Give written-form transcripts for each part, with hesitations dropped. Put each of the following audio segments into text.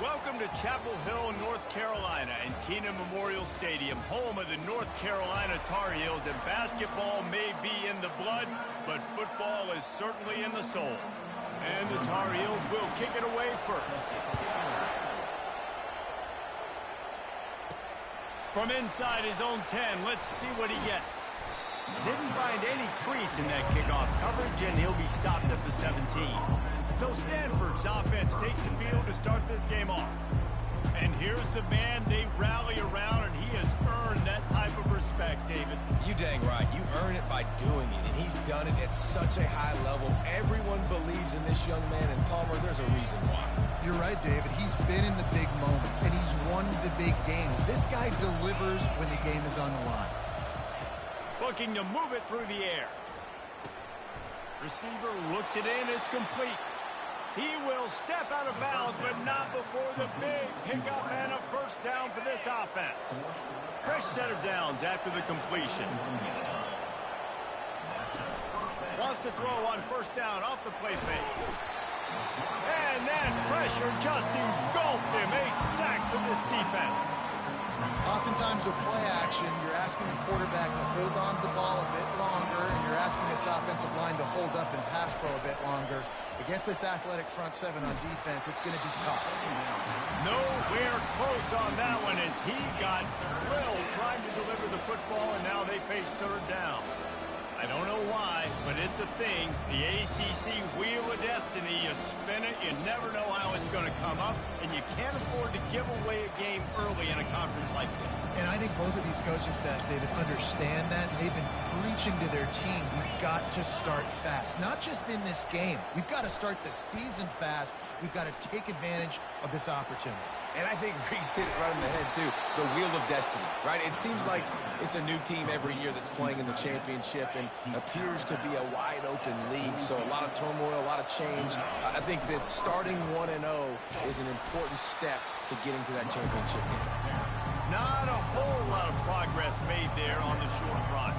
Welcome to Chapel Hill, North Carolina, and Keenan Memorial Stadium, home of the North Carolina Tar Heels. And basketball may be in the blood, but football is certainly in the soul. And the Tar Heels will kick it away first. From inside his own 10, let's see what he gets. Didn't find any crease in that kickoff coverage, and he'll be stopped at the 17. So Stanford's offense takes the field to start this game off. And here's the man they rally around, and he has earned that type of respect, David. You dang right. You earn it by doing it, and he's done it at such a high level. Everyone believes in this young man, and Palmer, there's a reason why. You're right, David. He's been in the big moments, and he's won the big games. This guy delivers when the game is on the line. Looking to move it through the air. Receiver looks it in. It's complete. He will step out of bounds, but not before the big pickup and a first down for this offense. Fresh set of downs after the completion. Wants to throw on first down off the play fake. And then pressure just engulfed him. A sack for this defense. Oftentimes with play action, you're asking the quarterback to hold on to the ball a bit longer, and you're asking this offensive line to hold up and pass pro a bit longer. Against this athletic front seven on defense, it's going to be tough. Nowhere close on that one as he got drilled trying to deliver the football, and now they face third down. I don't know why, but it's a thing. The ACC Wheel of Destiny, you spin it, you never know how it's going to come up, and you can't afford to give away a game early in a conference like this. And I think both of these coaching staffs, David, understand that. They've been preaching to their team, we've got to start fast. Not just in this game. We've got to start the season fast. We've got to take advantage of this opportunity. And I think Reese hit it right in the head, too. The Wheel of Destiny, right? It seems like it's a new team every year that's playing in the championship and appears to be a wide-open league. So a lot of turmoil, a lot of change. I think that starting 1-0 is an important step to getting to that championship game. Not a whole lot of progress made there on the short run.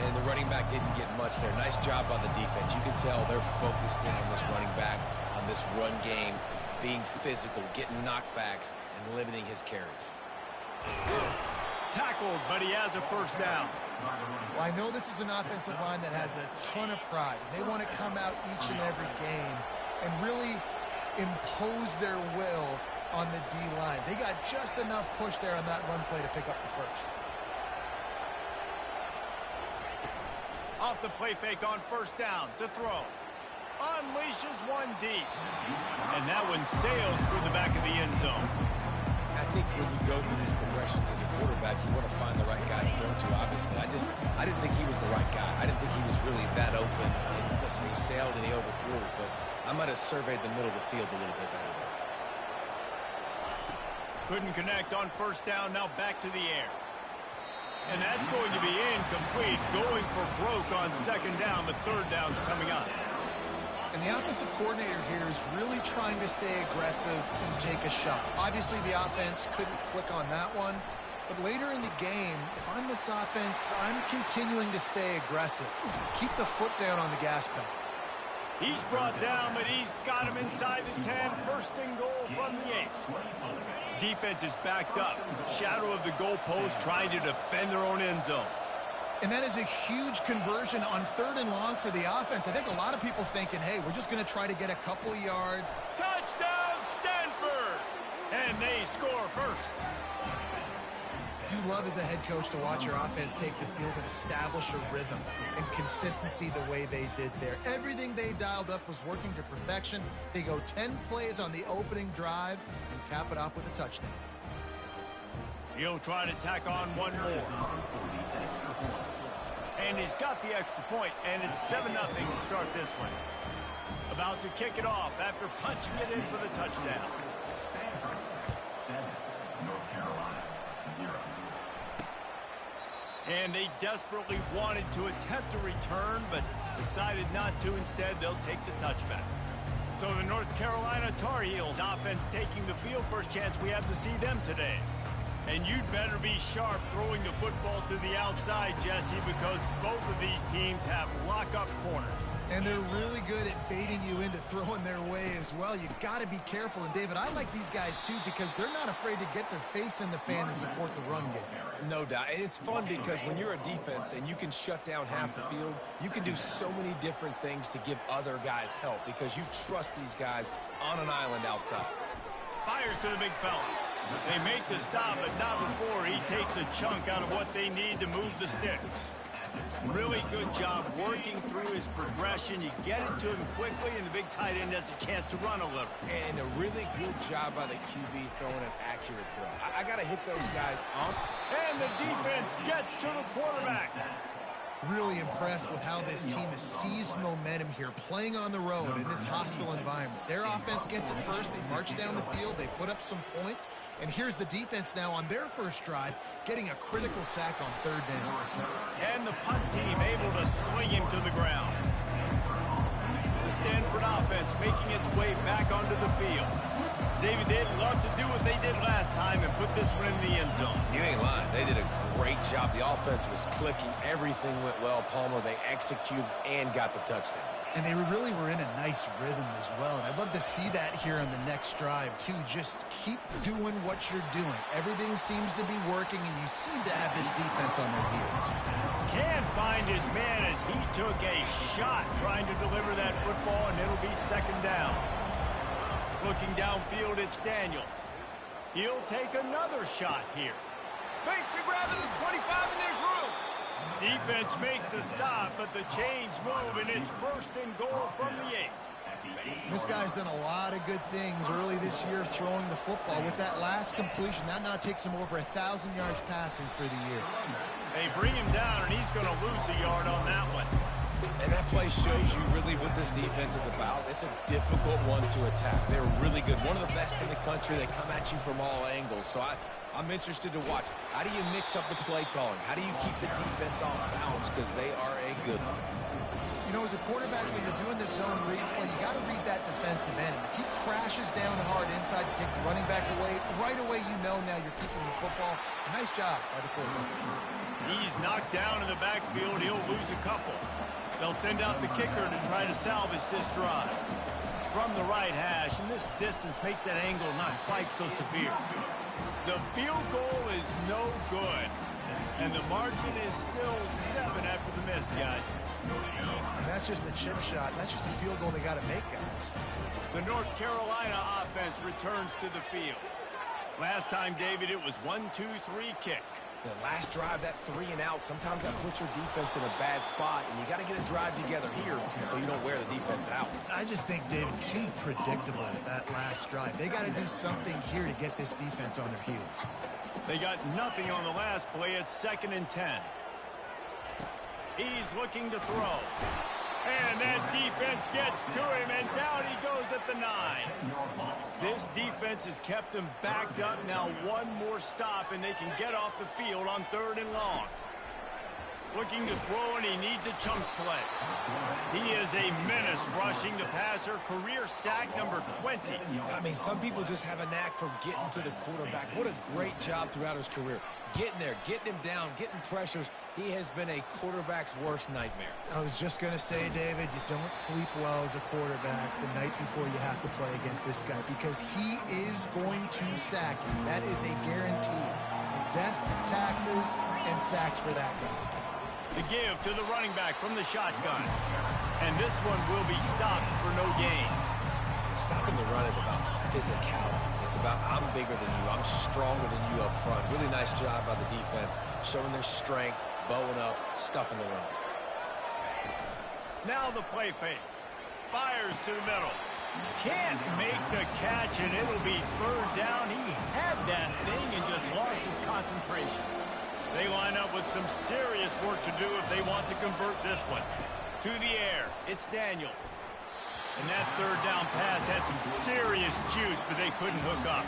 And the running back didn't get much there. Nice job on the defense. You can tell they're focused in on this running back, on this run game, being physical, getting knockbacks, and limiting his carries. Tackled, but he has a first down. Well, I know this is an offensive line that has a ton of pride. They want to come out each and every game and really impose their will on the D-line. They got just enough push there on that run play to pick up the first. Off the play fake on first down to throw. Unleashes one deep. And that one sails through the back of the end zone. I think when you go through these progressions as a quarterback, you want to find the right guy to throw to, obviously. I didn't think he was the right guy. I didn't think he was really that open. And listen, he sailed and he overthrew it, but I might have surveyed the middle of the field a little bit better there. Couldn't connect on first down, now back to the air. And that's going to be incomplete. Going for broke on second down, but third down's coming up. And the offensive coordinator here is really trying to stay aggressive and take a shot. Obviously, the offense couldn't click on that one. But later in the game, if I'm this offense, I'm continuing to stay aggressive. Keep the foot down on the gas pedal. He's brought down, but he's got him inside the 10. First and goal from the 8. Defense is backed up. Shadow of the goalpost trying to defend their own end zone. And that is a huge conversion on third and long for the offense. I think a lot of people thinking, hey, we're just going to try to get a couple yards. Touchdown, Stanford! And they score first. You love as a head coach to watch your offense take the field and establish a rhythm and consistency the way they did there. Everything they dialed up was working to perfection. They go 10 plays on the opening drive and cap it off with a touchdown. He'll try to tack on one more. And he's got the extra point, and it's 7-0 to start this one. About to kick it off after punching it in for the touchdown. And they desperately wanted to attempt a return, but decided not to. Instead, they'll take the touchback. So the North Carolina Tar Heels offense taking the field. First chance we have to see them today. And you'd better be sharp throwing the football to the outside, Jesse, because both of these teams have lock-up corners. And they're really good at baiting you into throwing their way as well. You got to be careful. And, David, I like these guys, too, because they're not afraid to get their face in the fan and support the run game. No doubt. And it's fun because when you're a defense and you can shut down half the field, you can do so many different things to give other guys help because you trust these guys on an island outside. Fires to the big fella. They make the stop, but not before he takes a chunk out of what they need to move the sticks. Really good job working through his progression. You get it to him quickly, and the big tight end has a chance to run a little. And a really good job by the QB throwing an accurate throw. I got to hit those guys on. And the defense gets to the quarterback. Really impressed with how this team has seized momentum here, playing on the road in this hostile environment. Their offense gets it first. They march down the field. They put up some points. And here's the defense now on their first drive, getting a critical sack on third down. And the punt team able to swing him to the ground. The Stanford offense making its way back onto the field. David, they'd love to do what they did last time and put this one in the end zone. You ain't lying. They did a great job. The offense was clicking. Everything went well. Palmer, they executed and got the touchdown. And they really were in a nice rhythm as well. And I'd love to see that here on the next drive, too. Just keep doing what you're doing. Everything seems to be working, and you seem to have this defense on their heels. Can't find his man as he took a shot trying to deliver that football, and it'll be second down. Looking downfield, it's Daniels. He'll take another shot here. Makes the grab at the 25, and there's room. Defense makes a stop, but the chains move, and it's first and goal from the 8. This guy's done a lot of good things early this year throwing the football. With that last completion, that now takes him over 1,000 yards passing for the year. They bring him down, and he's going to lose a yard on that one. And that play shows you really what this defense is about. It's a difficult one to attack. They're really good. One of the best in the country. They come at you from all angles. So I'm interested to watch. How do you mix up the play calling? How do you keep the defense off balance? Because they are a good one. You know, as a quarterback, when you're doing this zone read play, you got to read that defensive end. If he crashes down hard inside to take the running back away, right away you know now you're keeping the football. Nice job by the quarterback. He's knocked down in the backfield. He'll lose a couple. They'll send out the kicker to try to salvage this drive. From the right hash, and this distance makes that angle not quite so severe. The field goal is no good, and the margin is still 7 after the miss, guys. And that's just the chip shot. That's just a field goal they got to make, guys. The North Carolina offense returns to the field. Last time, David, it was 1-2-3 kick. The last drive, that 3 and out, sometimes that puts your defense in a bad spot, and you got to get a drive together here so you don't wear the defense out. I just think, David, too predictable with that last drive. They got to do something here to get this defense on their heels. They got nothing on the last play. It's 2nd and 10. He's looking to throw. And that defense gets to him, and down he goes at the 9. This defense has kept them backed up. Now one more stop, and they can get off the field on 3rd and long. Looking to throw, and he needs a chunk play. He is a menace rushing the passer. Career sack number 20. I mean, some people just have a knack for getting to the quarterback. What a great job throughout his career. Getting there, getting him down, getting pressures. He has been a quarterback's worst nightmare. I was just going to say, David, you don't sleep well as a quarterback the night before you have to play against this guy because he is going to sack you. That is a guarantee. Death, taxes, and sacks for that guy. The give to the running back from the shotgun. And this one will be stopped for no gain. Stopping the run is about physicality. It's about I'm bigger than you. I'm stronger than you up front. Really nice job by the defense, showing their strength, bowing up, stuffing the run. Now the play fake. Fires to the middle. Can't make the catch, and it'll be 3rd down. He had that thing and just lost his concentration. They line up with some serious work to do if they want to convert this one. To the air, it's Daniels. And that 3rd down pass had some serious juice, but they couldn't hook up.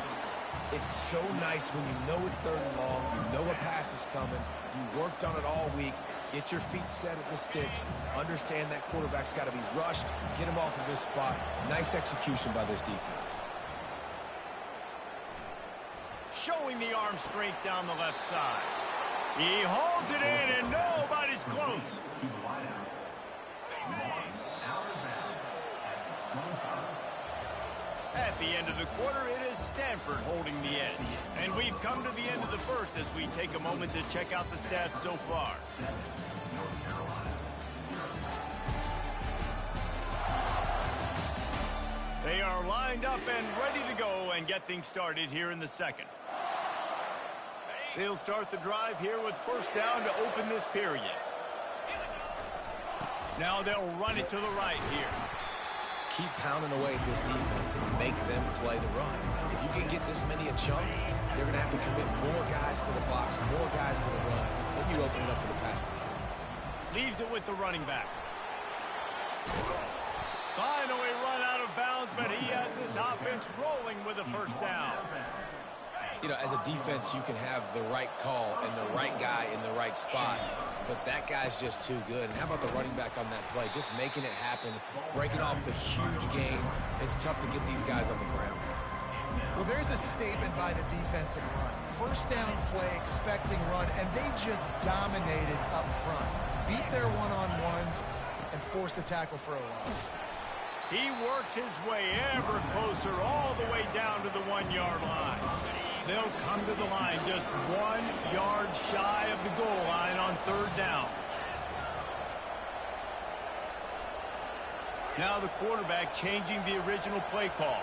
It's so nice when you know it's 3rd and long, you know a pass is coming, you worked on it all week, get your feet set at the sticks, understand that quarterback's got to be rushed, get him off of his spot. Nice execution by this defense. showing the arm strength down the left side. He holds it in, and nobody's close. At the end of the quarter, it is Stanford holding the edge. And we've come to the end of the first as we take a moment to check out the stats so far. They are lined up and ready to go and get things started here in the second. They'll start the drive here with first down to open this period. Now they'll run it to the right here. Keep pounding away at this defense and make them play the run. If you can get this many a chunk, they're going to have to commit more guys to the box, more guys to the run. Then you open it up for the passing game. Leaves it with the running back. Finally run out of bounds, but he has this offense rolling with a first down. You know, as a defense, you can have the right call and the right guy in the right spot, but that guy's just too good. And how about the running back on that play? Just making it happen, breaking off the huge game. It's tough to get these guys on the ground. Well, there's a statement by the defensive line. First down play, expecting run, and they just dominated up front. Beat their one-on-ones and forced a tackle for a loss. He works his way ever closer all the way down to the 1-yard line. They'll come to the line just 1 yard shy of the goal line on third down. Now the quarterback changing the original play call.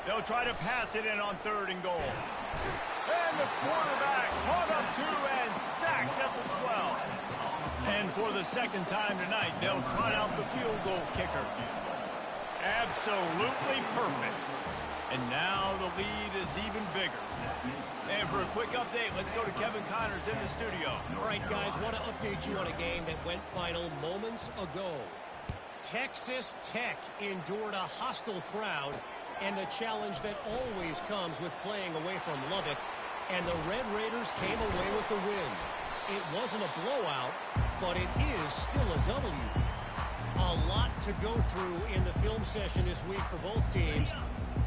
They'll try to pass it in on third and goal. And the quarterback caught up to and sacked at the 12. And for the second time tonight, they'll try out the field goal kicker. Absolutely perfect. And now the lead is even bigger. And for a quick update, let's go to Kevin Connors in the studio. All right, guys, want to update you on a game that went final moments ago. Texas Tech endured a hostile crowd and the challenge that always comes with playing away from Lubbock. And the Red Raiders came away with the win. It wasn't a blowout, but it is still a W. A lot to go through in the film session this week for both teams.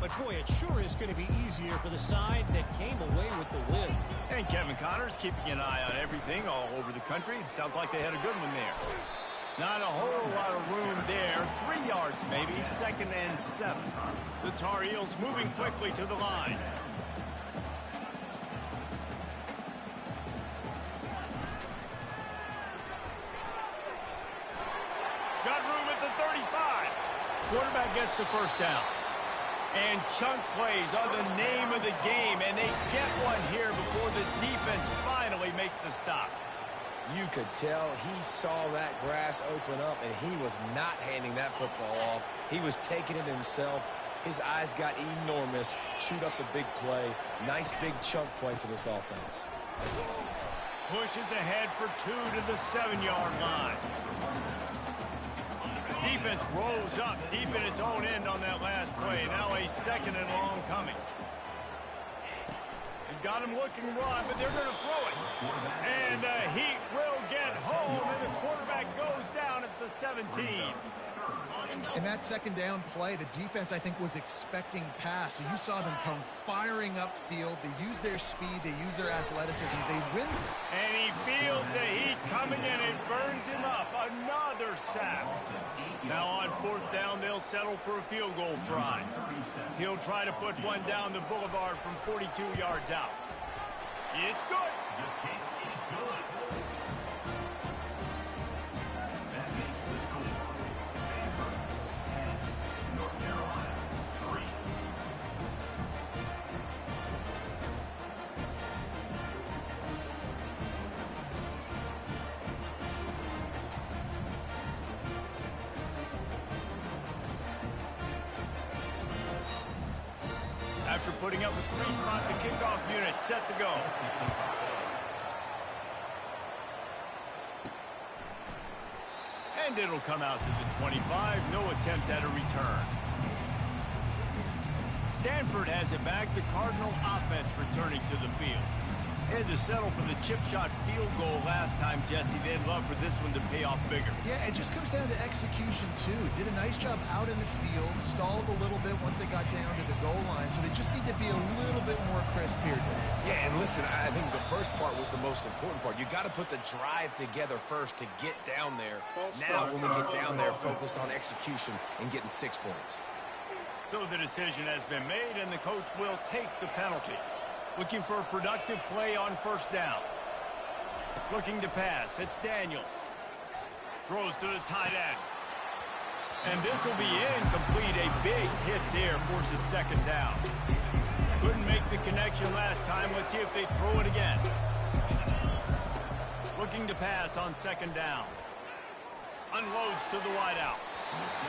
But, boy, it sure is going to be easier for the side that came away with the win. And Kevin Connors keeping an eye on everything all over the country. Sounds like they had a good one there. Not a whole lot of room there. 3 yards maybe, 2nd and 7. The Tar Heels moving quickly to the line. Got room at the 35. Quarterback gets the first down. And chunk plays are the name of the game, and they get one here before the defense finally makes the stop. You could tell he saw that grass open up, and he was not handing that football off. He was taking it himself. His eyes got enormous. Chewed up the big play. Nice big chunk play for this offense. Pushes ahead for 2 to the 7-yard line. Defense rolls up deep in its own end on that last play. Now a 2nd and long coming. They've got him looking run, but they're going to throw it. And the Heat will get home, and the quarterback goes down at the 17. In that second down play, the defense, I think, was expecting pass. So you saw them come firing upfield. They use their speed. They use their athleticism. They win. And he feels the heat coming in and burns him up. Another sack. Now on 4th down, they'll settle for a field goal try. He'll try to put one down the boulevard from 42 yards out. It's good. After putting up a 3-spot, the kickoff unit set to go. And it'll come out to the 25. No attempt at a return. Stanford has it back. The Cardinal offense returning to the field. They had to settle for the chip shot field goal last time, Jesse. They'd love for this one to pay off bigger. Yeah, it just comes down to execution, too. Did a nice job out in the field, stalled a little bit once they got down to the goal line, so they just need to be a little bit more crisp here. Yeah, and listen, I think the first part was the most important part. You got to put the drive together first to get down there. Now, when we get down there, focus on execution and getting 6 points. So the decision has been made, and the coach will take the penalty. Looking for a productive play on first down. Looking to pass. It's Daniels. Throws to the tight end. And this will be incomplete. A big hit there forces second down. Couldn't make the connection last time. Let's see if they throw it again. Looking to pass on second down. Unloads to the wideout.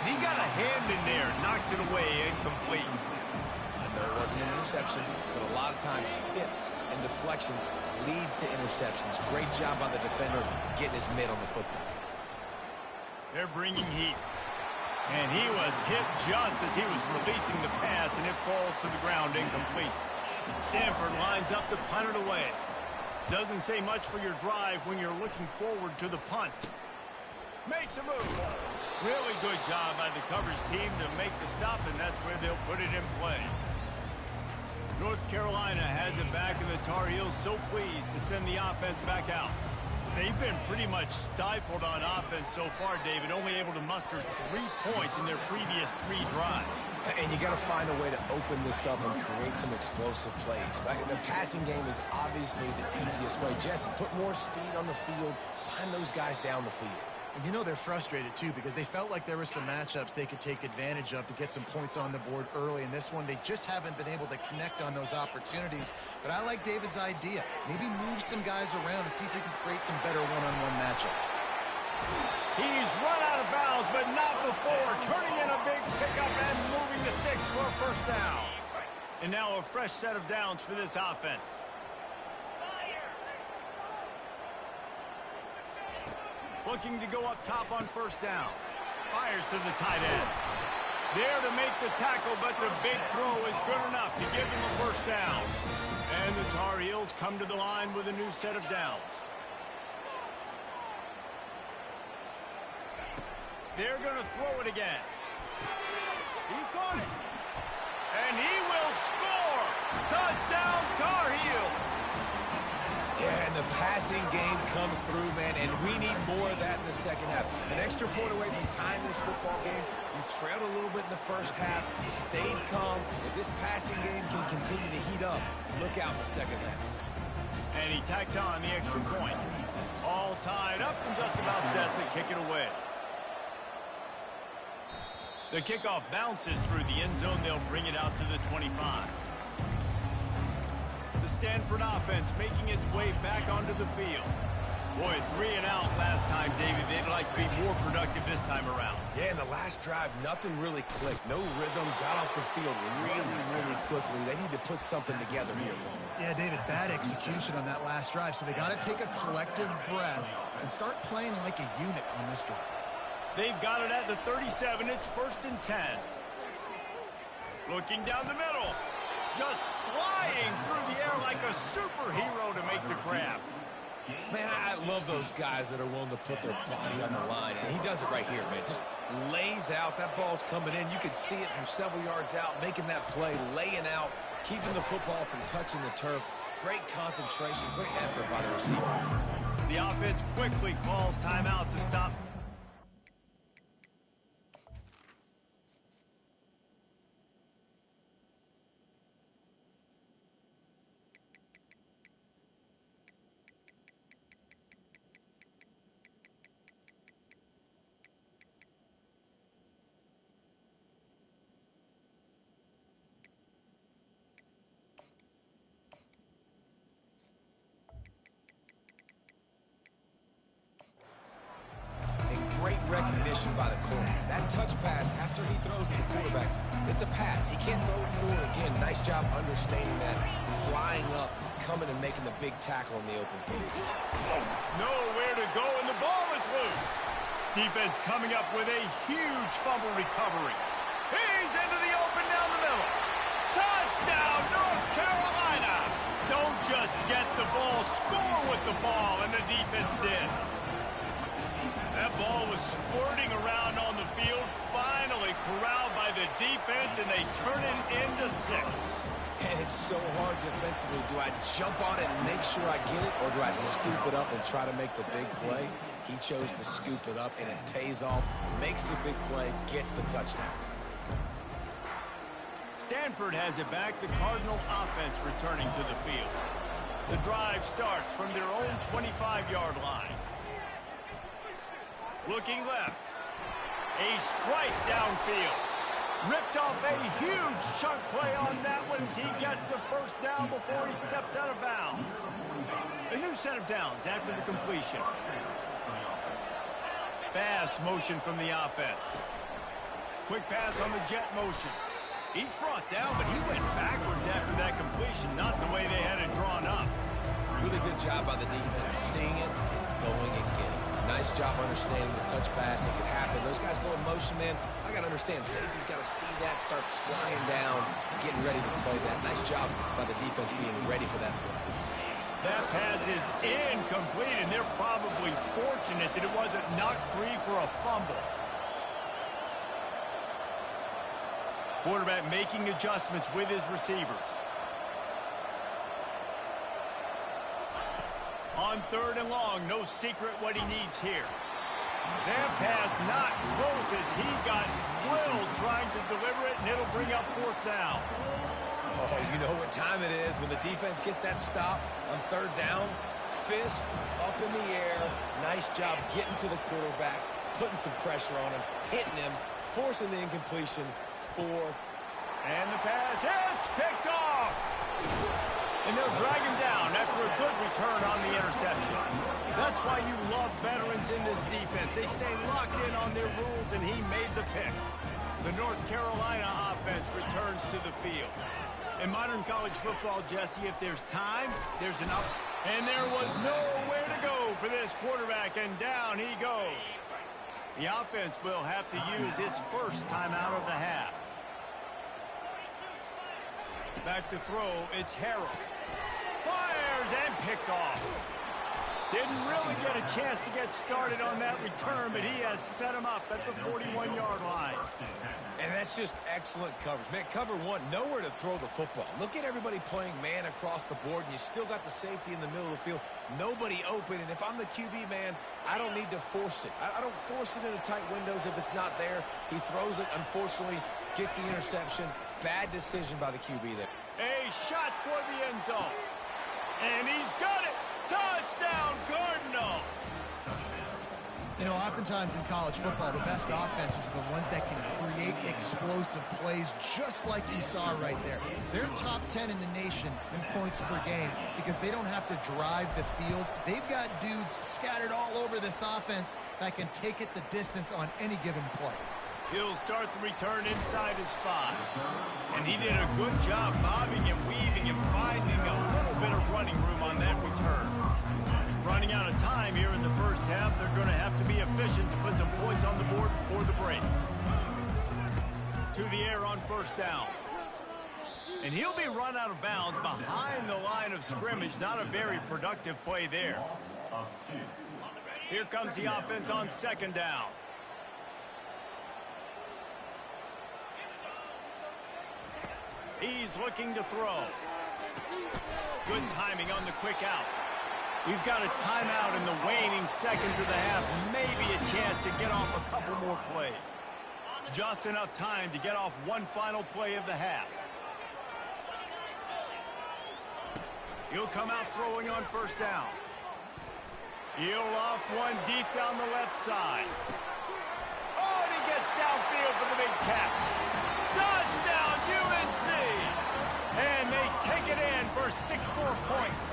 He got a hand in there. Knocks it away. Incomplete. It wasn't an interception, but a lot of times tips and deflections leads to interceptions. Great job by the defender getting his mitt on the football. They're bringing heat. And he was hit just as he was releasing the pass, and it falls to the ground incomplete. Stanford lines up to punt it away. Doesn't say much for your drive when you're looking forward to the punt. Makes a move. Really good job by the coverage team to make the stop, and that's where they'll put it in play. North Carolina has it back, and the Tar Heels so pleased to send the offense back out. They've been pretty much stifled on offense so far, David, only able to muster 3 points in their previous 3 drives. And you got to find a way to open this up and create some explosive plays. The passing game is obviously the easiest way. Jesse, put more speed on the field. Find those guys down the field. And you know they're frustrated, too, because they felt like there were some matchups they could take advantage of to get some points on the board early. In this one, they just haven't been able to connect on those opportunities. But I like David's idea. Maybe move some guys around and see if you can create some better one-on-one matchups. He's run out of bounds, but not before. Turning in a big pickup and moving the sticks for a first down. And now a fresh set of downs for this offense. Looking to go up top on first down. Fires to the tight end. There to make the tackle, but the big throw is good enough to give him a first down. And the Tar Heels come to the line with a new set of downs. They're going to throw it again. He caught it. And he will score. Touchdown, Tar Heels. Yeah, and the passing game comes through, man, and we need more of that in the second half. An extra point away from tying this football game. You trailed a little bit in the first half, stayed calm. If this passing game can continue to heat up, look out in the second half. And he tacked on the extra point. All tied up and just about set to kick it away. The kickoff bounces through the end zone. They'll bring it out to the 25. The Stanford offense making its way back onto the field. Boy, 3 and out last time, David. They'd like to be more productive this time around. Yeah, in the last drive, nothing really clicked. No rhythm, got off the field really quickly. They need to put something together here. Yeah, David, bad execution on that last drive, so they got to take a collective breath and start playing like a unit on this drive. They've got it at the 37. It's 1st and 10. Looking down the middle. Just flying through the air like a superhero to make the grab. Man, I love those guys that are willing to put their body on the line. And he does it right here, man. Just lays out. That ball's coming in. You can see it from several yards out, making that play, laying out, keeping the football from touching the turf. Great concentration, great effort by the receiver. The offense quickly calls timeout to stop. Great recognition by the corner. That touch pass after he throws to the quarterback, it's a pass. He can't throw it forward again. Nice job understanding that, flying up, coming and making the big tackle in the open field. Nowhere to go, and the ball is loose. Defense coming up with a huge fumble recovery. He's into the open down the middle. Touchdown, North Carolina. Don't just get the ball the ball, and the defense did. That ball was squirting around on the field, finally corralled by the defense, and they turn it into 6. And it's so hard defensively. Do I jump on it and make sure I get it, or do I scoop it up and try to make the big play? He chose to scoop it up, and it pays off, makes the big play, gets the touchdown. Stanford has it back, the Cardinal offense returning to the field. The drive starts from their own 25-yard line. Looking left. A strike downfield. Ripped off a huge chunk play on that one as he gets the first down before he steps out of bounds. A new set of downs after the completion. Fast motion from the offense. Quick pass on the jet motion. Each brought down, but he went backwards after that completion, not the way they had it drawn up. Really good job by the defense, seeing it and going and getting it. Nice job understanding the touch pass. It could happen. Those guys go in motion, man. I got to understand. Safety's got to see that, start flying down, getting ready to play that. Nice job by the defense being ready for that play. That pass is incomplete, and they're probably fortunate that it wasn't knocked free for a fumble. Quarterback making adjustments with his receivers. On 3rd and long, no secret what he needs here. That pass not close as he got drilled trying to deliver it, and it'll bring up 4th down. Oh, you know what time it is when the defense gets that stop on 3rd down. Fist up in the air. Nice job getting to the quarterback, putting some pressure on him, hitting him, forcing the incompletion. 4th. And the pass hits, picked off. And they'll drag him down after a good return on the interception. That's why you love veterans in this defense. They stay locked in on their rules, and he made the pick. The North Carolina offense returns to the field. In modern college football, Jesse, if there's time, there's an up. And there was nowhere to go for this quarterback, and down he goes. The offense will have to use its first timeout of the half. Back to throw, it's Harrell. Fires and picked off. Didn't really get a chance to get started on that return, but he has set him up at the 41-yard line. And that's just excellent coverage. Man, cover one, nowhere to throw the football. Look at everybody playing man across the board, and you still got the safety in the middle of the field. Nobody open, and if I'm the QB, man, I don't need to force it. I don't force it into tight windows if it's not there. He throws it, unfortunately, gets the interception. Bad decision by the QB there. A shot toward the end zone. And he's got it. Touchdown, Cardinal. You know, oftentimes in college football, the best offenses are the ones that can create explosive plays just like you saw right there. They're top 10 in the nation in points per game because they don't have to drive the field. They've got dudes scattered all over this offense that can take it the distance on any given play. He'll start the return inside his 5. And he did a good job bobbing and weaving and finding a little bit of running room on that return. Running out of time here in the first half, they're going to have to be efficient to put some points on the board before the break. To the air on 1st down. And he'll be run out of bounds behind the line of scrimmage. Not a very productive play there. Here comes the offense on 2nd down. He's looking to throw. Good timing on the quick out. We've got a timeout in the waning seconds of the half. Maybe a chance to get off a couple more plays. Just enough time to get off one final play of the half. He'll come out throwing on 1st down. He'll loft one deep down the left side. Oh, and he gets downfield for the big catch. Touchdown, UNC! And they take it in for 6 more points.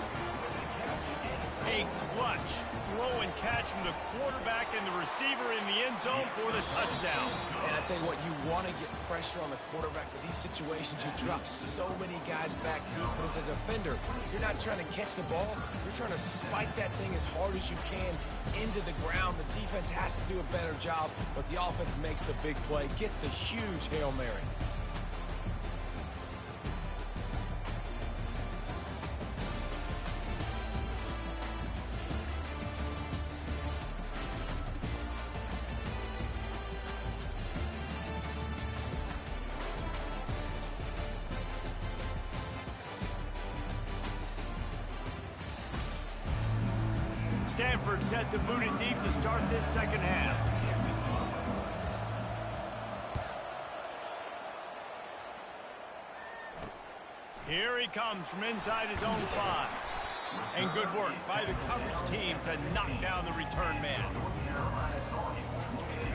A clutch throw and catch from the quarterback and the receiver in the end zone for the touchdown. And I tell you what, you want to get pressure on the quarterback with these situations. You drop so many guys back deep. But as a defender, you're not trying to catch the ball. You're trying to spike that thing as hard as you can into the ground. The defense has to do a better job, but the offense makes the big play, gets the huge Hail Mary. Stanford set to boot it deep to start this second half. Here he comes from inside his own 5. And good work by the coverage team to knock down the return man.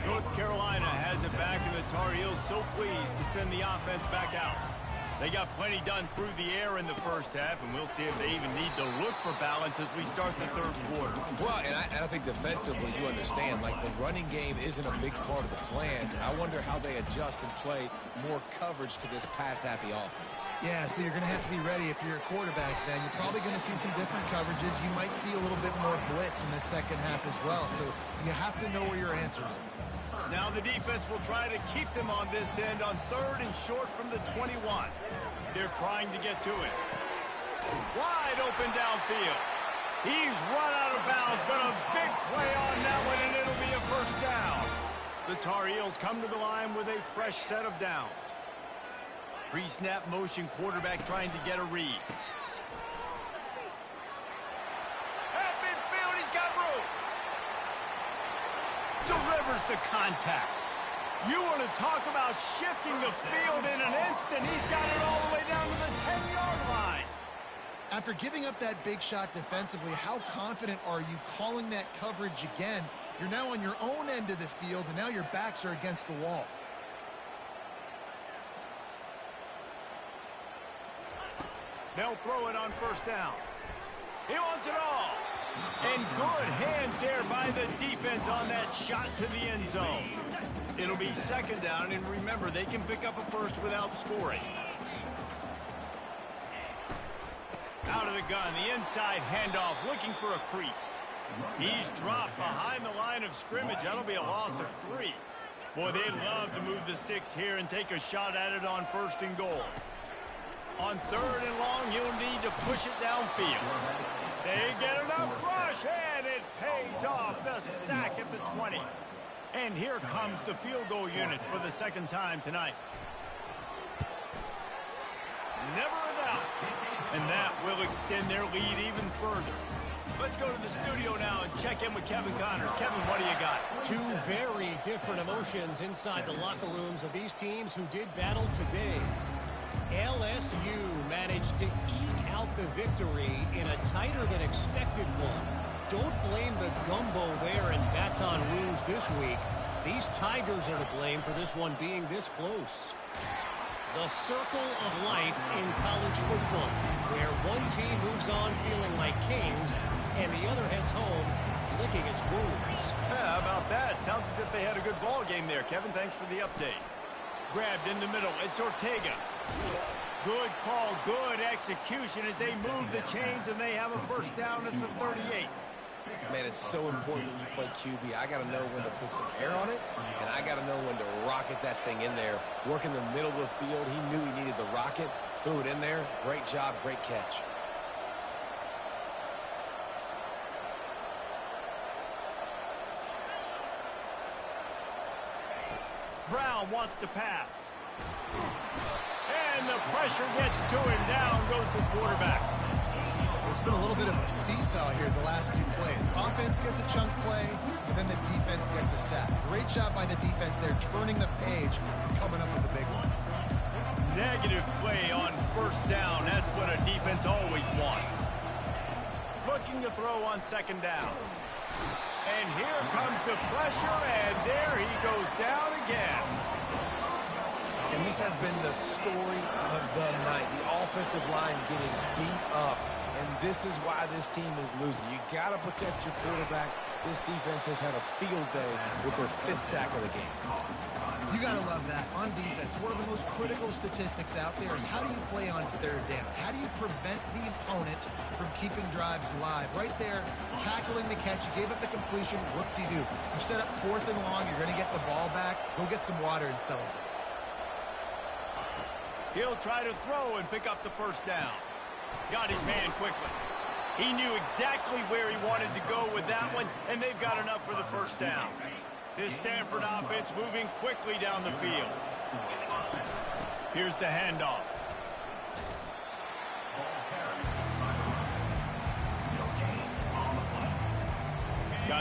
North Carolina has it back, and the Tar Heels so pleased to send the offense back out. They got plenty done through the air in the first half, and we'll see if they even need to look for balance as we start the third quarter. Well, and I think defensively, you understand, like the running game isn't a big part of the plan. I wonder how they adjust and play more coverage to this pass-happy offense. Yeah, so you're going to have to be ready if you're a quarterback then. You're probably going to see some different coverages. You might see a little bit more blitz in the second half as well, so you have to know where your answers are. Now the defense will try to keep them on this end on 3rd and short from the 21. They're trying to get to it. Wide open downfield. He's run out of bounds, but a big play on that one, and it'll be a first down. The Tar Heels come to the line with a fresh set of downs. Pre-snap motion quarterback trying to get a read. At midfield, he's got room. Delivers the contact. You want to talk about shifting the field in an instant. He's got it all the way down to the 10-yard line. After giving up that big shot defensively, how confident are you calling that coverage again? You're now on your own end of the field, and now your backs are against the wall. They'll throw it on first down. He wants it all. And good hands there by the defense on that shot to the end zone. It'll be second down, and remember, they can pick up a first without scoring. Out of the gun, the inside handoff, looking for a crease. He's dropped behind the line of scrimmage. That'll be a loss of 3. Boy, they'd love to move the sticks here and take a shot at it on 1st and goal. On 3rd and long, you'll need to push it downfield. They get enough rush, and it pays off. The sack at the 20. And here comes the field goal unit for the second time tonight. Never a doubt. And that will extend their lead even further. Let's go to the studio now and check in with Kevin Connors. Kevin, what do you got? 2 very different emotions inside the locker rooms of these teams who did battle today. LSU managed to eke out the victory in a tighter than expected one. Don't blame the gumbo there in Baton Rouge this week. These Tigers are to blame for this one being this close. The circle of life in college football, where one team moves on feeling like kings and the other heads home licking its wounds. Yeah, how about that? Sounds as if they had a good ball game there. Kevin, thanks for the update. Grabbed in the middle. It's Ortega. Good call, good execution as they move the chains, and they have a first down at the 38. Man, it's so important when you play QB. I got to know when to put some air on it, and I got to know when to rocket that thing in there. Work in the middle of the field. He knew he needed the rocket. Threw it in there. Great job, great catch. Brown wants to pass. And the pressure gets to him. Down goes the quarterback. There's been a little bit of a seesaw here the last 2 plays. Offense gets a chunk play, and then the defense gets a sack. Great job by the defense there, turning the page and coming up with a big one. Negative play on first down. That's what a defense always wants. Looking to throw on second down. And here comes the pressure, and there he goes down again. And this has been the story of the night. The offensive line getting beat up. And this is why this team is losing. You got to protect your quarterback. This defense has had a field day with their 5th sack of the game. You got to love that. On defense, one of the most critical statistics out there is how do you play on 3rd down? How do you prevent the opponent from keeping drives live? Right there, tackling the catch. You gave up the completion. What do? You set up 4th and long. You're going to get the ball back. Go get some water and celebrate. He'll try to throw and pick up the first down. Got his man quickly. He knew exactly where he wanted to go with that one, and they've got enough for the first down. This Stanford offense moving quickly down the field. Here's the handoff.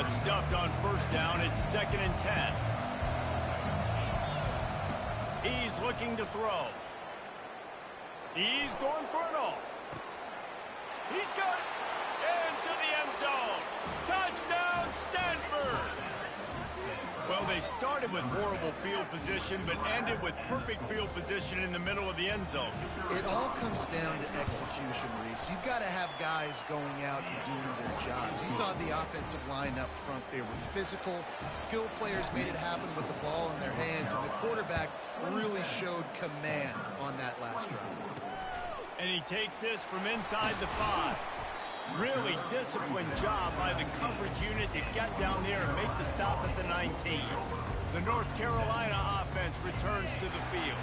Got stuffed on first down. It's 2nd and 10. He's looking to throw. He's going for it all. He's got it. Into the end zone. Touchdown, Stanford. Well, they started with horrible field position, but ended with perfect field position in the middle of the end zone. It all comes down to execution, Reese. You've got to have guys going out and doing their jobs. You saw the offensive line up front. They were physical. Skill players made it happen with the ball in their hands, and the quarterback really showed command on that last drive. And he takes this from inside the 5. Really disciplined job by the coverage unit to get down there and make the stop at the 19. The North Carolina offense returns to the field.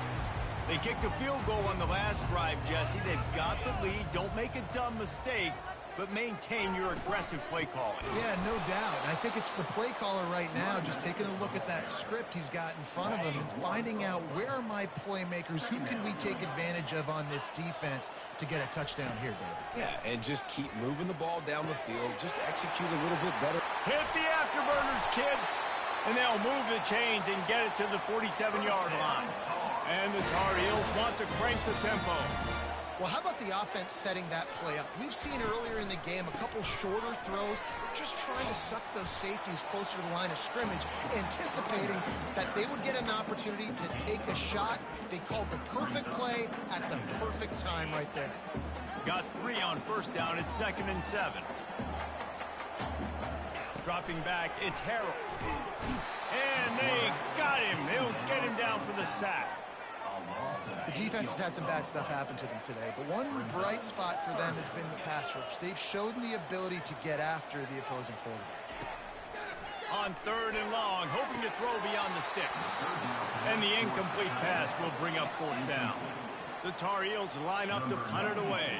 They kicked a field goal on the last drive, Jesse. They've got the lead. Don't make a dumb mistake, but maintain your aggressive play calling. Yeah, no doubt. I think it's the play caller right now just taking a look at that script he's got in front of him and finding out where are my playmakers, who can we take advantage of on this defense to get a touchdown here, David. Yeah, and just keep moving the ball down the field. Just execute a little bit better. Hit the afterburners, kid. And they'll move the chains and get it to the 47-yard line. And the Tar Heels want to crank the tempo. Well, how about the offense setting that play up? We've seen earlier in the game a couple shorter throws. They're just trying to suck those safeties closer to the line of scrimmage, anticipating that they would get an opportunity to take a shot. They called the perfect play at the perfect time right there. Got 3 on first down. It's 2nd and 7. Dropping back, it's Harrell. And they got him. They'll get him down for the sack. The defense has had some bad stuff happen to them today, but one bright spot for them has been the pass rush. They've shown the ability to get after the opposing quarterback. On 3rd and long, hoping to throw beyond the sticks. And the incomplete pass will bring up 4th down. The Tar Heels line up to punt it away.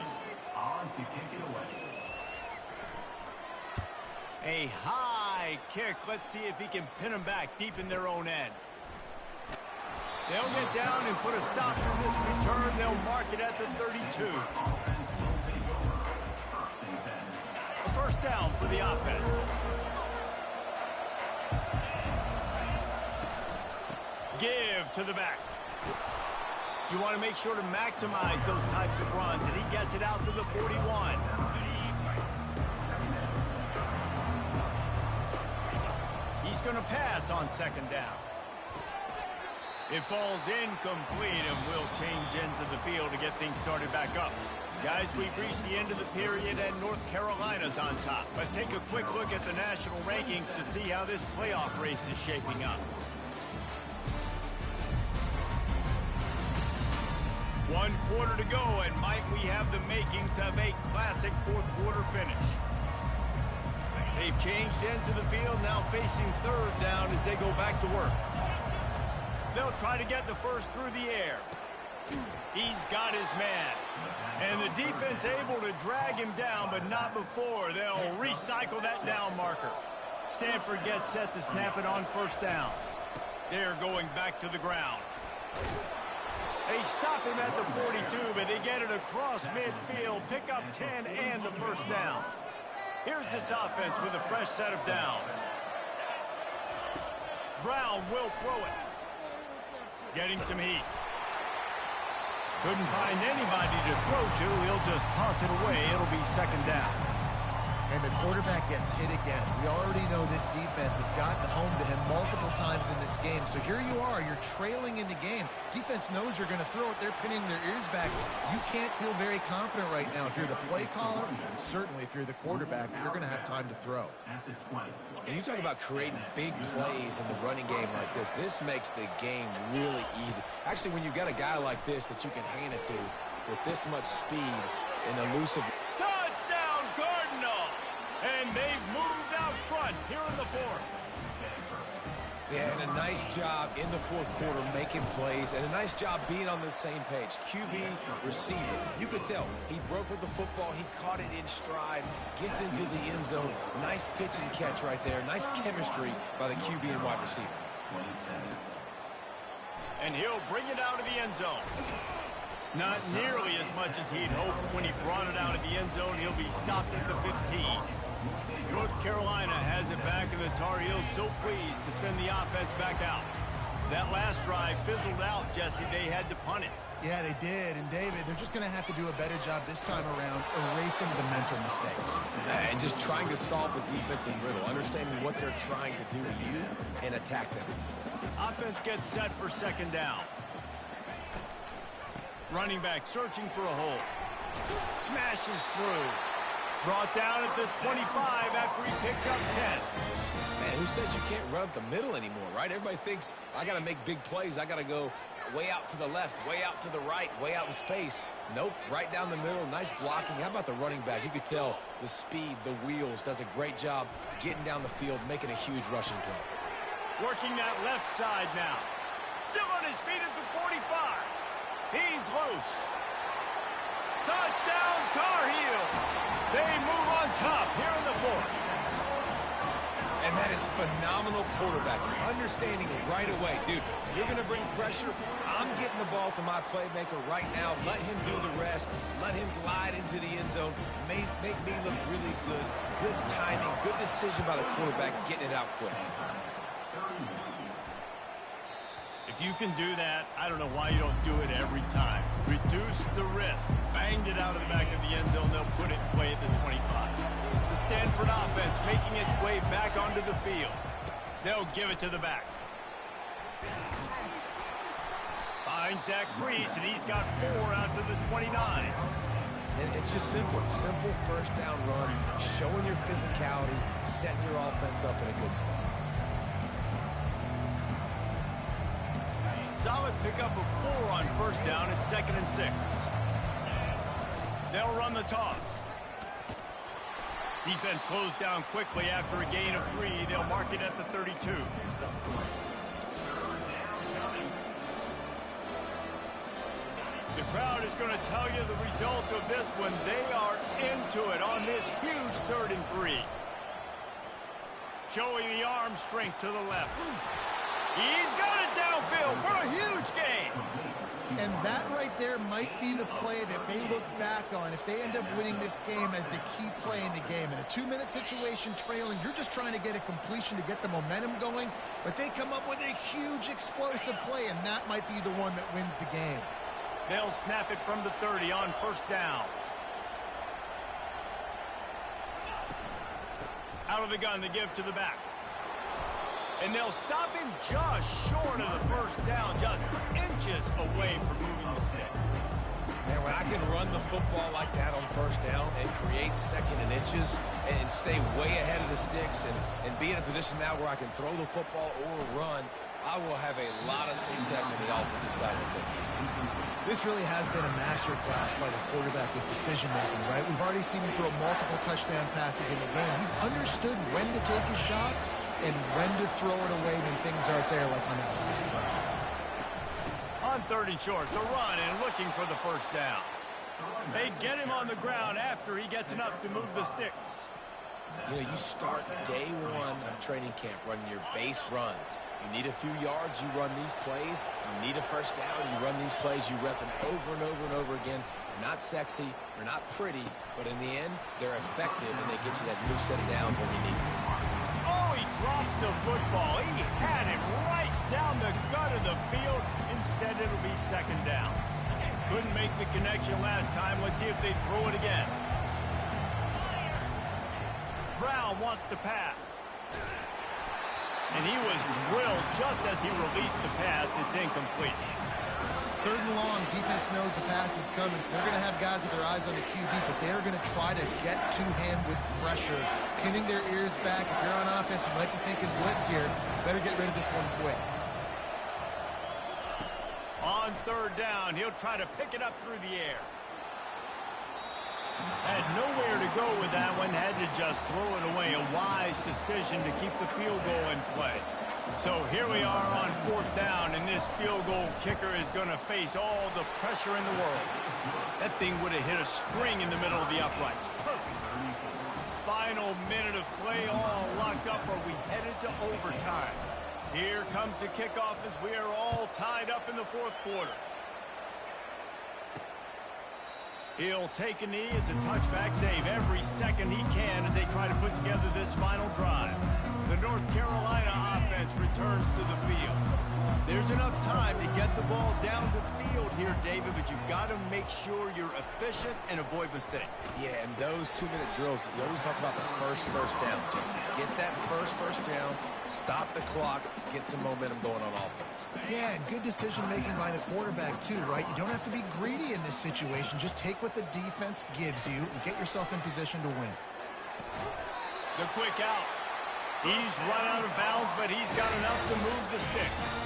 A high kick. Let's see if he can pin them back deep in their own end. They'll get down and put a stop to this return. They'll mark it at the 32. A first down for the offense. Give to the back. You want to make sure to maximize those types of runs, and he gets it out to the 41. He's going to pass on 2nd down. It falls incomplete, and we'll change ends of the field to get things started back up. Guys, we've reached the end of the period, and North Carolina's on top. Let's take a quick look at the national rankings to see how this playoff race is shaping up. 1 quarter to go, and might we have the makings of a classic 4th quarter finish. They've changed ends of the field, now facing 3rd down as they go back to work. They'll try to get the first through the air. He's got his man. And the defense able to drag him down, but not before. They'll recycle that down marker. Stanford gets set to snap it on 1st down. They're going back to the ground. They stop him at the 42, but they get it across midfield, pick up 10 and the 1st down. Here's this offense with a fresh set of downs. Brown will throw it. Getting some heat. Couldn't find anybody to throw to. He'll just toss it away. It'll be 2nd down. And the quarterback gets hit again. We already know this defense has gotten home to him multiple times in this game. So here you are. You're trailing in the game. Defense knows you're going to throw it. They're pinning their ears back. You can't feel very confident right now if you're the play caller, and certainly if you're the quarterback, that you're going to have time to throw. And you talk about creating big plays in the running game like this. This makes the game really easy. Actually, when you've got a guy like this that you can hand it to with this much speed and elusive. Touchdown, Cardinal! And they've moved out front here in the 4th. Yeah, and a nice job in the 4th quarter making plays, and a nice job being on the same page. QB, receiver. You could tell he broke with the football. He caught it in stride, gets into the end zone. Nice pitch and catch right there. Nice chemistry by the QB and wide receiver. And he'll bring it out of the end zone. Not nearly as much as he'd hoped when he brought it out of the end zone. He'll be stopped at the 15. North Carolina has it back, and the Tar Heels so pleased to send the offense back out. That last drive fizzled out, Jesse. They had to punt it. Yeah, they did. And, David, they're just going to have to do a better job this time around erasing the mental mistakes. And just trying to solve the defensive riddle, understanding what they're trying to do to you and attack them. Offense gets set for second down. Running back searching for a hole. Smashes through. Brought down at the 25 after he picked up 10. Man, who says you can't run up the middle anymore, right? Everybody thinks, I got to make big plays. I got to go way out to the left, way out to the right, way out in space. Nope, right down the middle. Nice blocking. How about the running back? You could tell the speed, the wheels, does a great job getting down the field, making a huge rushing play. Working that left side now. Still on his feet at the 45. He's loose. Touchdown, Tar Heels. They move on top here in the fourth. And that is phenomenal quarterbacking. Understanding it right away. Dude, you're going to bring pressure. I'm getting the ball to my playmaker right now. Let him do the rest. Let him glide into the end zone. Make me look really good. Good timing. Good decision by the quarterback getting it out quick. If you can do that, I don't know why you don't do it every time. Reduce the risk. Banged it out of the back of the end zone. They'll put it in play at the 25. The Stanford offense making its way back onto the field. They'll give it to the back. Finds that crease, and he's got 4 out to the 29. And it's just simple. Simple first down run, showing your physicality, setting your offense up in a good spot. Solid pickup of 4 on first down. It's 2nd and 6. They'll run the toss. Defense closed down quickly after a gain of 3. They'll mark it at the 32. The crowd is going to tell you the result of this one. They are into it on this huge 3rd and 3. Showing the arm strength to the left. He's got it downfield for a huge gain. And that right there might be the play that they look back on if they end up winning this game as the key play in the game. In a 2-minute situation trailing, you're just trying to get a completion to get the momentum going, but they come up with a huge explosive play, and that might be the one that wins the game. They'll snap it from the 30 on first down. Out of the gun to give to the back. And they'll stop him just short of the first down, just inches away from moving the sticks. Man, when I can run the football like that on first down and create 2nd and inches and stay way ahead of the sticks and be in a position now where I can throw the football or run, I will have a lot of success on the offensive side of the football. This really has been a masterclass by the quarterback with decision-making, right? We've already seen him throw multiple touchdown passes in the game. He's understood when to take his shots and when to throw it away when things aren't there, like on that last play. On 3rd and short, the run and looking for the first down. They get him on the ground after he gets enough to move the sticks. You know, you start day 1 of training camp running your base runs. You need a few yards, you run these plays. You need a first down, you run these plays. You rep them over and over and over again. They're not sexy, they're not pretty, but in the end, they're effective, and they get you that new set of downs when you need them. Oh, he drops the football. He had it right down the gut of the field. Instead, it'll be 2nd down. Couldn't make the connection last time. Let's see if they throw it again. Brown wants to pass. And he was drilled just as he released the pass. It's incomplete. 3rd and long, defense knows the pass is coming, so they're going to have guys with their eyes on the QB, but they're going to try to get to him with pressure, pinning their ears back. If you're on offense, you might be thinking blitz here. Better get rid of this one quick. On 3rd down, he'll try to pick it up through the air. Had nowhere to go with that one, had to just throw it away. A wise decision to keep the field goal in play. So here we are on 4th down, and this field goal kicker is going to face all the pressure in the world. That thing would have hit a string in the middle of the uprights. Perfect. Final minute of play, all locked up. Are we headed to overtime? Here comes the kickoff as we are all tied up in the 4th quarter. He'll take a knee. It's a touchback save every second he can as they try to put together this final drive. The North Carolina offense returns to the field. There's enough time to get the ball down the field here, David, but you've got to make sure you're efficient and avoid mistakes. Yeah, and those 2-minute drills, you always talk about the first down, Jesse. Get that first down, stop the clock, get some momentum going on offense. Yeah, and good decision-making by the quarterback, too, right? You don't have to be greedy in this situation. Just take what the defense gives you and get yourself in position to win. The quick out. He's run out of bounds, but he's got enough to move the sticks.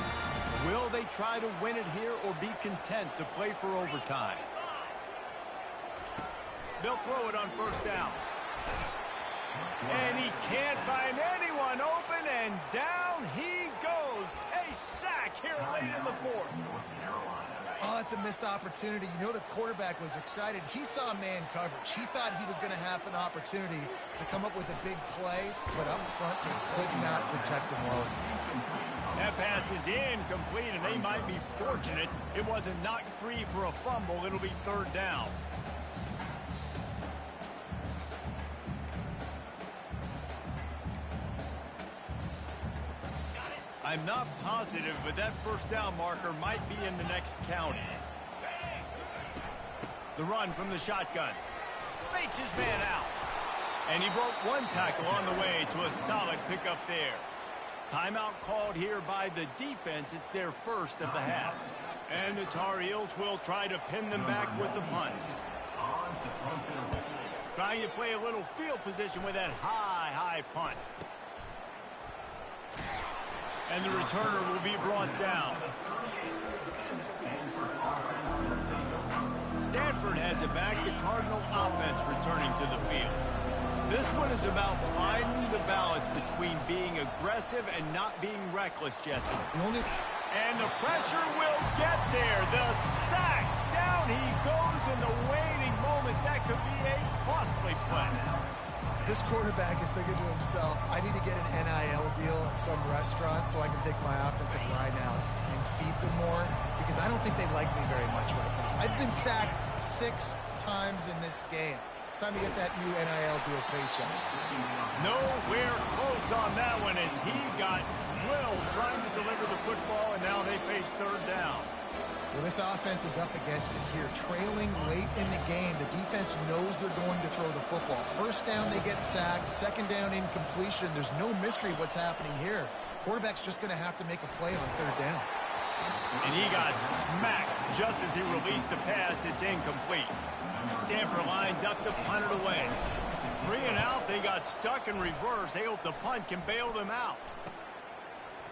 Will they try to win it here or be content to play for overtime? They'll throw it on first down. And he can't find anyone open, and down he goes. A sack here late in the fourth. Oh, it's a missed opportunity. You know the quarterback was excited. He saw man coverage. He thought he was going to have an opportunity to come up with a big play, but up front, they could not protect him well. That pass is incomplete, and they might be fortunate it wasn't knocked free for a fumble. It'll be third down. I'm not positive, but that first down marker might be in the next county. The run from the shotgun. Fakes his man out. And he broke one tackle on the way to a solid pickup there. Timeout called here by the defense. It's their first of the half. And the Tar Heels will try to pin them back with the punt. Trying to play a little field position with that high punt. And the returner will be brought down. Stanford has it back. The Cardinal offense returning to the field. This one is about finding the balance between being aggressive and not being reckless, Jesse. And the pressure will get there. The sack. Down he goes in the waiting moments. That could be a costly play. This quarterback is thinking to himself, I need to get an NIL deal at some restaurant so I can take my offensive line out and feed them more, because I don't think they like me very much right now. I've been sacked 6 times in this game. It's time to get that new NIL deal paycheck. Nowhere close on that one as he got drilled trying to deliver the football, and now they face third down. Well, this offense is up against it here. Trailing late in the game, the defense knows they're going to throw the football. First down, they get sacked. Second down, incompletion. There's no mystery what's happening here. Quarterback's just going to have to make a play on third down. And he got smacked just as he released the pass. It's incomplete. Stanford lines up to punt it away. 3 and out, they got stuck in reverse. They hope the punt can bail them out.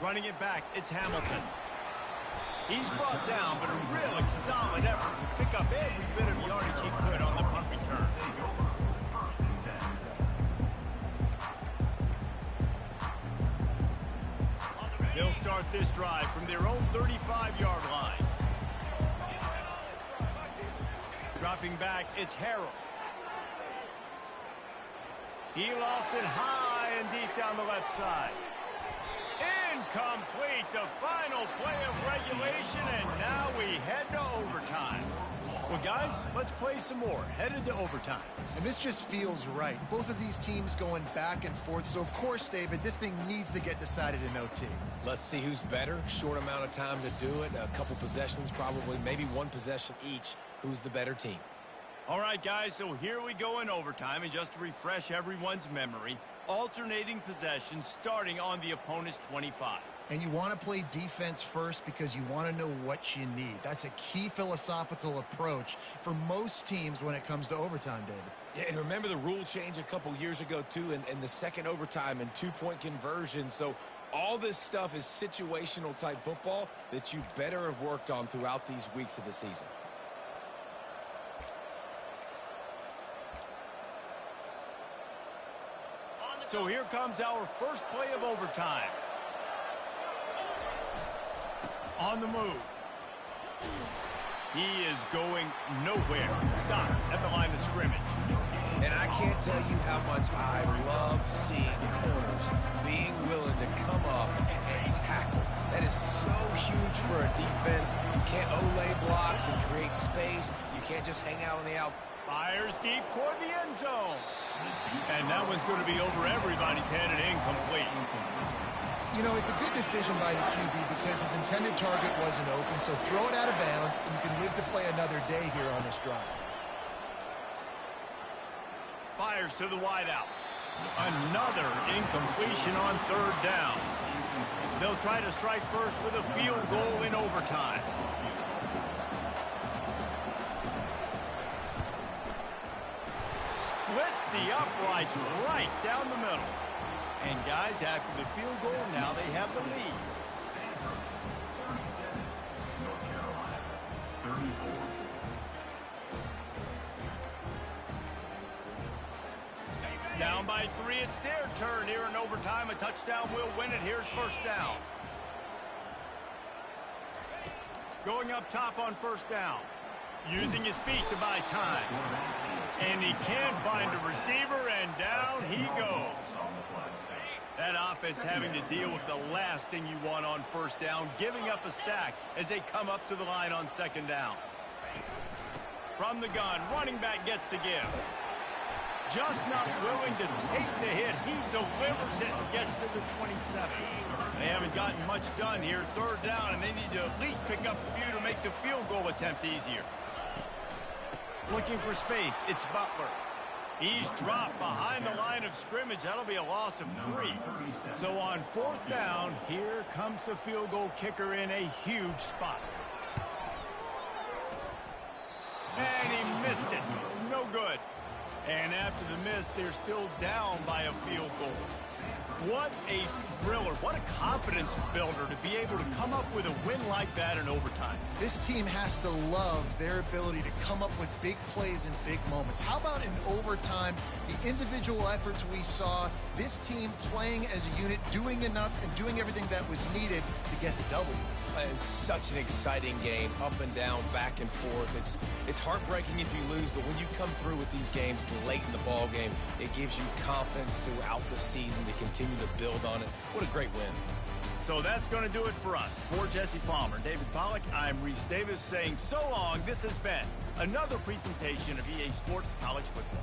Running it back, it's Hamilton. He's brought down, but a really solid effort to pick up every bit of yardage he could on the punt return. They'll start this drive from their own 35-yard line. Dropping back, it's Harrell. He lofts it high and deep down the left side. Incomplete, the final play of regulation, and now we head to overtime. Well, guys, let's play some more. Headed to overtime. And this just feels right. Both of these teams going back and forth. So, of course, David, this thing needs to get decided in OT. Let's see who's better. Short amount of time to do it. A couple possessions, probably, maybe one possession each. Who's the better team? All right, guys, so here we go in overtime. And just to refresh everyone's memory, alternating possessions starting on the opponent's 25. And you want to play defense first because you want to know what you need. That's a key philosophical approach for most teams when it comes to overtime, David. Yeah, and remember the rule change a couple years ago, too, and the second overtime and 2-point conversion. So all this stuff is situational type football that you better have worked on throughout these weeks of the season. So here comes our first play of overtime. On the move. He is going nowhere. Stop at the line of scrimmage. And I can't tell you how much I love seeing corners being willing to come up and tackle. That is so huge for a defense. You can't Olay blocks and create space. You can't just hang out on the out. Fires deep toward the end zone. And that one's going to be over everybody's head and incomplete. You know, it's a good decision by the QB because his intended target wasn't open, so throw it out of bounds, and you can live to play another day here on this drive. Fires to the wideout. Another incompletion on third down. They'll try to strike first with a field goal in overtime. Splits the uprights right down the middle. And guys, after the field goal, now they have the lead. Down by 3, it's their turn here in overtime. A touchdown will win it. Here's first down. Going up top on first down. Using his feet to buy time. And he can't find a receiver, and down he goes. That offense having to deal with the last thing you want on first down, giving up a sack as they come up to the line on second down. From the gun, running back gets to give. Just not willing to take the hit. He delivers it and gets to the 27. They haven't gotten much done here. Third down, and they need to at least pick up a few to make the field goal attempt easier. Looking for space. It's Butler. He's dropped behind the line of scrimmage. That'll be a loss of 3. So on fourth down, here comes the field goal kicker in a huge spot. And he missed it. No good. And after the miss, they're still down by a field goal. What a thriller. What a confidence builder to be able to come up with a win like that in overtime. This team has to love their ability to come up with big plays in big moments. How about in overtime, the individual efforts we saw, this team playing as a unit, doing enough and doing everything that was needed to get the W. It's such an exciting game, up and down, back and forth. It's heartbreaking if you lose, but when you come through with these games late in the ball game, it gives you confidence throughout the season to continue to build on it. What a great win. So that's going to do it for us. For Jesse Palmer, David Pollack, I'm Reese Davis saying so long. This has been another presentation of EA Sports College Football.